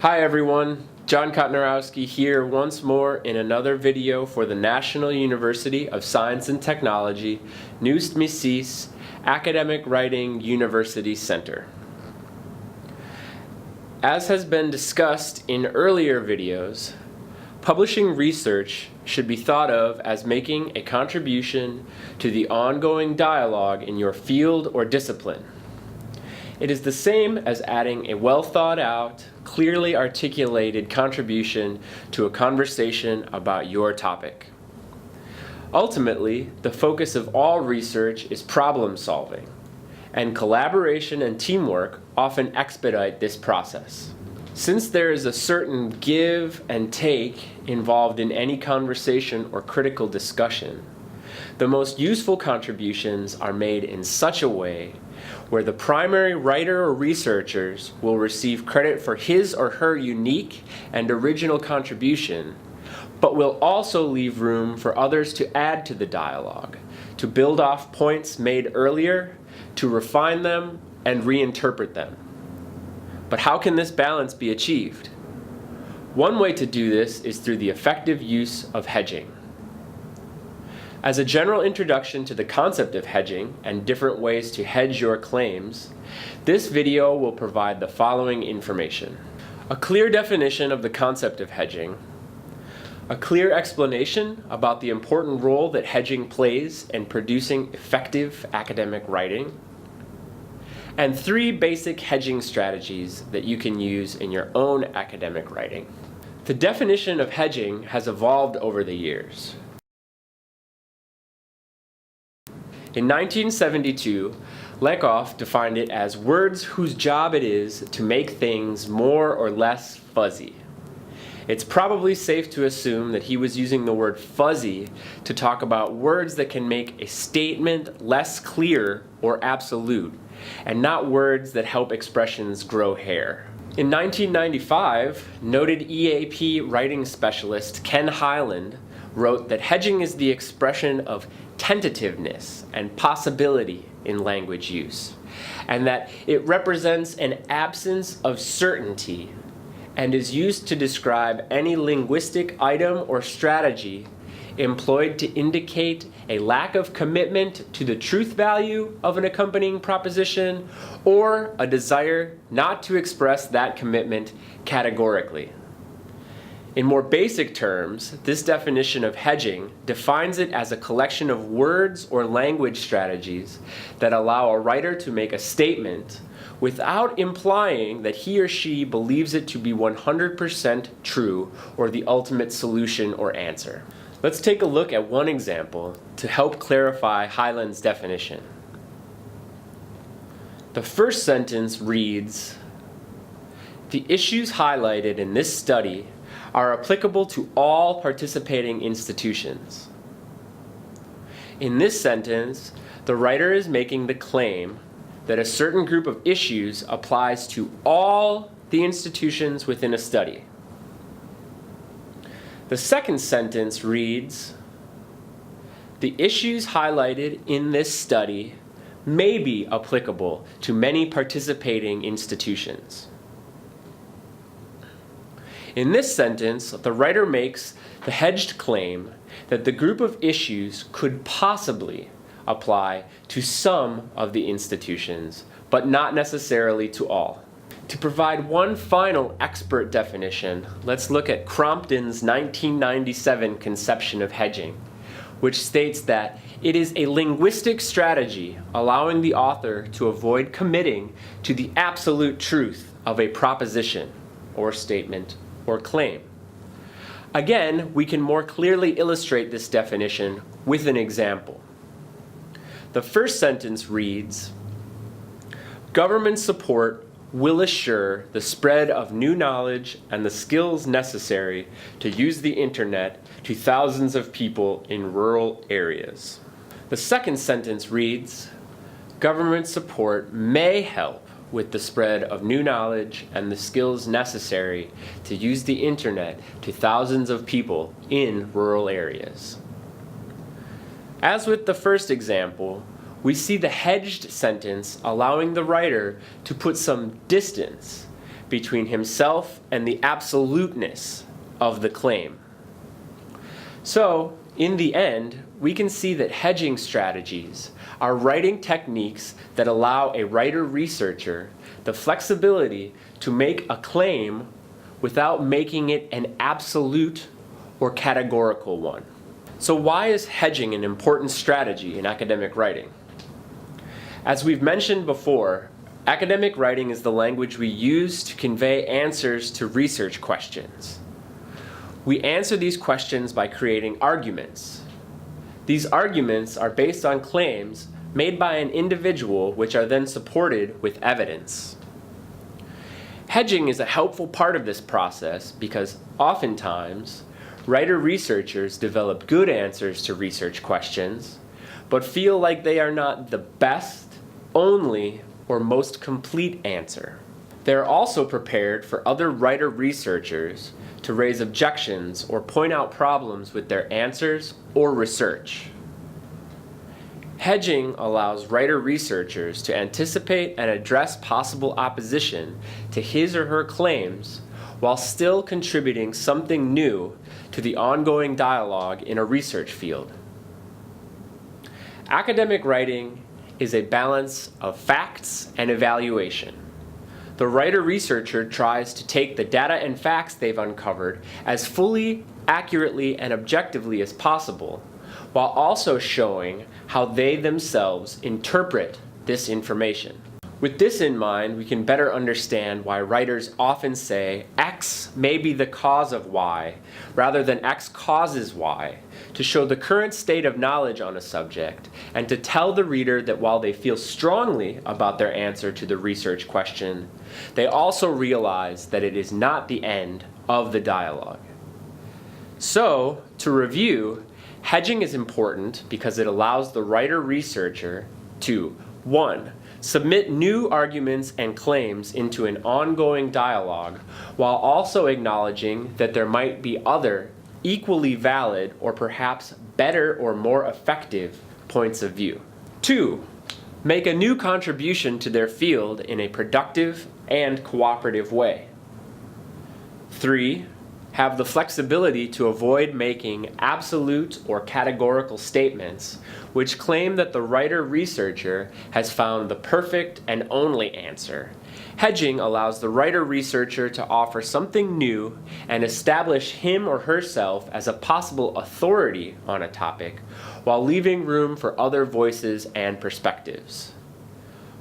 Hi everyone, John Kotnerowski here once more in another video for the National University of Science and Technology, Nust Misis Academic Writing University Center. As has been discussed in earlier videos, publishing research should be thought of as making a contribution to the ongoing dialogue in your field or discipline. It is the same as adding a well thought out, clearly articulated contribution to a conversation about your topic. Ultimately, the focus of all research is problem solving, and collaboration and teamwork often expedite this process. Since there is a certain give and take involved in any conversation or critical discussion, the most useful contributions are made in such a way where the primary writer or researchers will receive credit for his or her unique and original contribution, but will also leave room for others to add to the dialogue, to build off points made earlier, to refine them and reinterpret them. But how can this balance be achieved? One way to do this is through the effective use of hedging. As a general introduction to the concept of hedging and different ways to hedge your claims, this video will provide the following information: a clear definition of the concept of hedging, a clear explanation about the important role that hedging plays in producing effective academic writing, and 3 basic hedging strategies that you can use in your own academic writing. The definition of hedging has evolved over the years. In 1972, Lakoff defined it as words whose job it is to make things more or less fuzzy. It's probably safe to assume that he was using the word fuzzy to talk about words that can make a statement less clear or absolute, and not words that help expressions grow hair. In 1995, noted EAP writing specialist Ken Hyland wrote that hedging is the expression of tentativeness and possibility in language use, and that it represents an absence of certainty and is used to describe any linguistic item or strategy employed to indicate a lack of commitment to the truth value of an accompanying proposition or a desire not to express that commitment categorically. In more basic terms, this definition of hedging defines it as a collection of words or language strategies that allow a writer to make a statement without implying that he or she believes it to be 100% true or the ultimate solution or answer. Let's take a look at one example to help clarify Hyland's definition. The first sentence reads, "The issues highlighted in this study are applicable to all participating institutions." In this sentence, the writer is making the claim that a certain group of issues applies to all the institutions within a study. The second sentence reads, "The issues highlighted in this study may be applicable to many participating institutions." In this sentence, the writer makes the hedged claim that the group of issues could possibly apply to some of the institutions, but not necessarily to all. To provide one final expert definition, let's look at Crompton's 1997 conception of hedging, which states that it is a linguistic strategy allowing the author to avoid committing to the absolute truth of a proposition or statement or claim. Again, we can more clearly illustrate this definition with an example. The first sentence reads, "Government support will assure the spread of new knowledge and the skills necessary to use the internet to thousands of people in rural areas." The second sentence reads, "Government support may help with the spread of new knowledge and the skills necessary to use the internet to thousands of people in rural areas." As with the first example, we see the hedged sentence allowing the writer to put some distance between himself and the absoluteness of the claim. So, in the end, we can see that hedging strategies are writing techniques that allow a writer-researcher the flexibility to make a claim without making it an absolute or categorical one. So why is hedging an important strategy in academic writing? As we've mentioned before, academic writing is the language we use to convey answers to research questions. We answer these questions by creating arguments. These arguments are based on claims made by an individual which are then supported with evidence. Hedging is a helpful part of this process because oftentimes, writer-researchers develop good answers to research questions, but feel like they are not the best, only, or most complete answer. They are also prepared for other writer-researchers to raise objections or point out problems with their answers or research. Hedging allows writer-researchers to anticipate and address possible opposition to his or her claims while still contributing something new to the ongoing dialogue in a research field. Academic writing is a balance of facts and evaluation. The writer-researcher tries to take the data and facts they've uncovered as fully, accurately, and objectively as possible, while also showing how they themselves interpret this information. With this in mind, we can better understand why writers often say X may be the cause of Y, rather than X causes Y, to show the current state of knowledge on a subject, and to tell the reader that while they feel strongly about their answer to the research question, they also realize that it is not the end of the dialogue. So, to review, hedging is important because it allows the writer-researcher to 1. Submit new arguments and claims into an ongoing dialogue while also acknowledging that there might be other equally valid or perhaps better or more effective points of view. 2. Make a new contribution to their field in a productive and cooperative way. 3. Have the flexibility to avoid making absolute or categorical statements which claim that the writer-researcher has found the perfect and only answer. Hedging allows the writer-researcher to offer something new and establish him or herself as a possible authority on a topic, while leaving room for other voices and perspectives.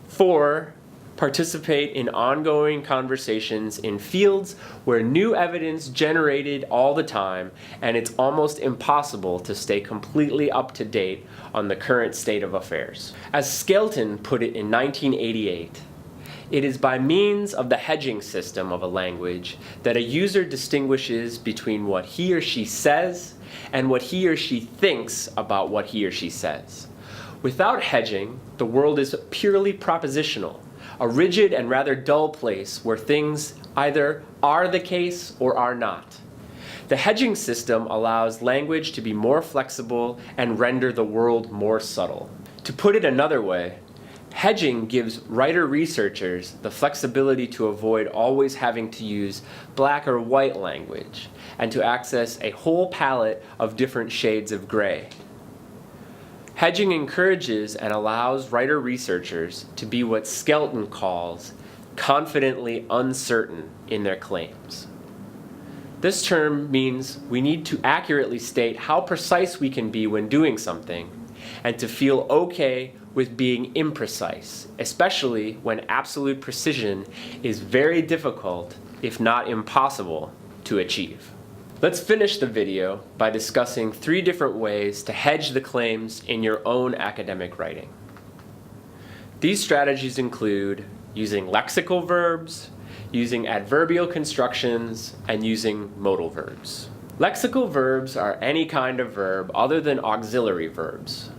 4. Participate in ongoing conversations in fields where new evidence generated all the time, and it's almost impossible to stay completely up to date on the current state of affairs. As Skelton put it in 1988, it is by means of the hedging system of a language that a user distinguishes between what he or she says and what he or she thinks about what he or she says. Without hedging, the world is purely propositional, a rigid and rather dull place where things either are the case or are not. The hedging system allows language to be more flexible and render the world more subtle. To put it another way, hedging gives writer-researchers the flexibility to avoid always having to use black or white language and to access a whole palette of different shades of gray. Hedging encourages and allows writer-researchers to be what Skelton calls confidently uncertain in their claims. This term means we need to accurately state how precise we can be when doing something, and to feel okay with being imprecise, especially when absolute precision is very difficult, if not impossible, to achieve. Let's finish the video by discussing 3 different ways to hedge the claims in your own academic writing. These strategies include using lexical verbs, using adverbial constructions, and using modal verbs. Lexical verbs are any kind of verb other than auxiliary verbs.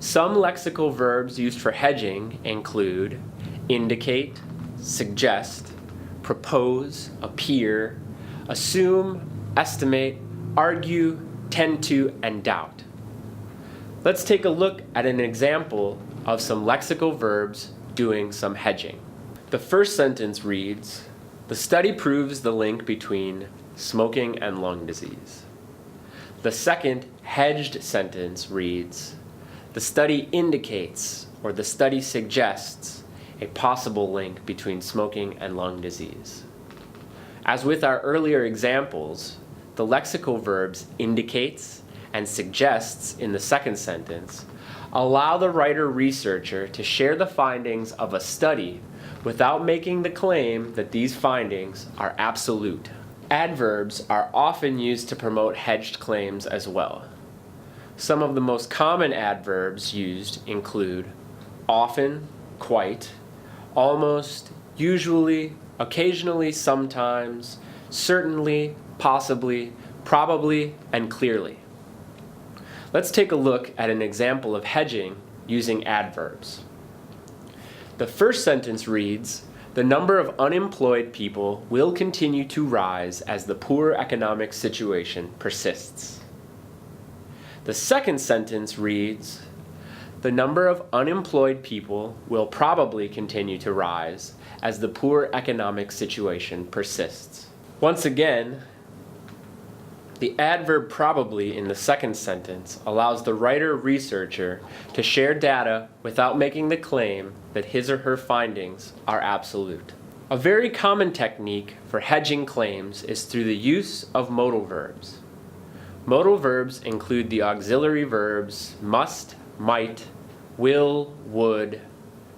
Some lexical verbs used for hedging include indicate, suggest, propose, appear, assume, estimate, argue, tend to, and doubt. Let's take a look at an example of some lexical verbs doing some hedging. The first sentence reads, The study proves the link between smoking and lung disease. The second hedged sentence reads, the study indicates or the study suggests a possible link between smoking and lung disease. As with our earlier examples, the lexical verbs indicates and suggests in the second sentence allow the writer-researcher to share the findings of a study without making the claim that these findings are absolute. Adverbs are often used to promote hedged claims as well. Some of the most common adverbs used include often, quite, almost, usually, occasionally, sometimes, certainly, possibly, probably, and clearly. Let's take a look at an example of hedging using adverbs. The first sentence reads, the number of unemployed people will continue to rise as the poor economic situation persists. The second sentence reads, the number of unemployed people will probably continue to rise as the poor economic situation persists. Once again, the adverb probably in the second sentence allows the writer-researcher to share data without making the claim that his or her findings are absolute. A very common technique for hedging claims is through the use of modal verbs. Modal verbs include the auxiliary verbs must, might, will, would,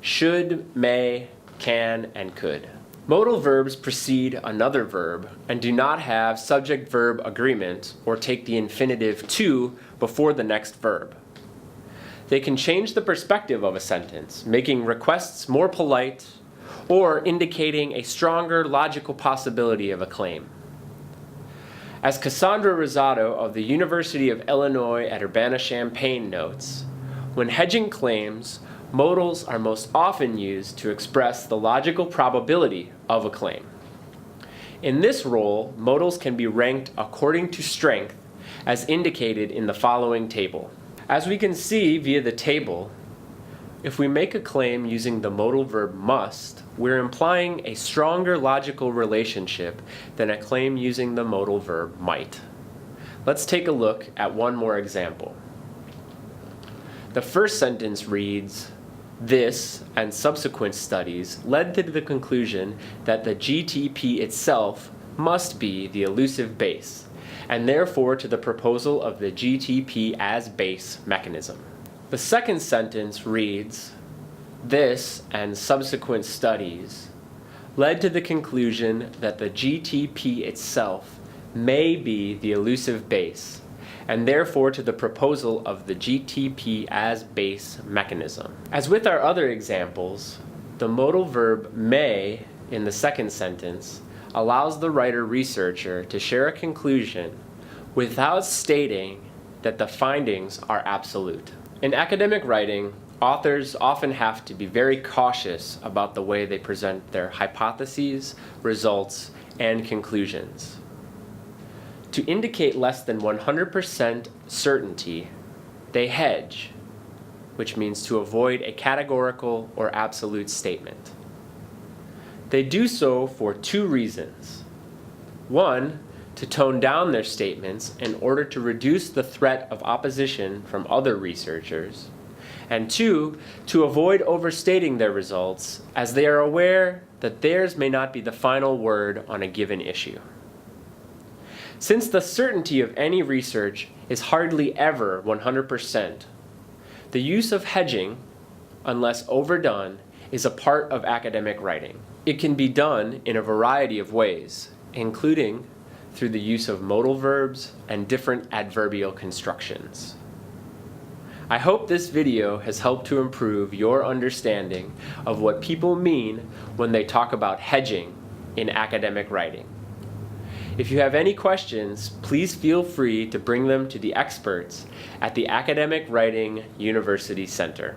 should, may, can, and could. Modal verbs precede another verb and do not have subject-verb agreement or take the infinitive to before the next verb. They can change the perspective of a sentence, making requests more polite or indicating a stronger logical possibility of a claim. As Cassandra Rosado of the University of Illinois at Urbana-Champaign notes, when hedging claims, modals are most often used to express the logical probability of a claim. In this role, modals can be ranked according to strength as indicated in the following table. As we can see via the table, if we make a claim using the modal verb must, we're implying a stronger logical relationship than a claim using the modal verb might. Let's take a look at one more example. The first sentence reads, this and subsequent studies led to the conclusion that the GTP itself must be the elusive base, and therefore to the proposal of the GTP as base mechanism. The second sentence reads, this and subsequent studies led to the conclusion that the GTP itself may be the elusive base, and therefore to the proposal of the GTP as base mechanism. As with our other examples, the modal verb may in the second sentence allows the writer-researcher to share a conclusion without stating that the findings are absolute. In academic writing, authors often have to be very cautious about the way they present their hypotheses, results, and conclusions. To indicate less than 100% certainty, they hedge, which means to avoid a categorical or absolute statement. They do so for two reasons. One, to tone down their statements in order to reduce the threat of opposition from other researchers. And two, to avoid overstating their results as they are aware that theirs may not be the final word on a given issue. Since the certainty of any research is hardly ever 100%, the use of hedging, unless overdone, is a part of academic writing. It can be done in a variety of ways, including through the use of modal verbs and different adverbial constructions. I hope this video has helped to improve your understanding of what people mean when they talk about hedging in academic writing. If you have any questions, please feel free to bring them to the experts at the Academic Writing University Center.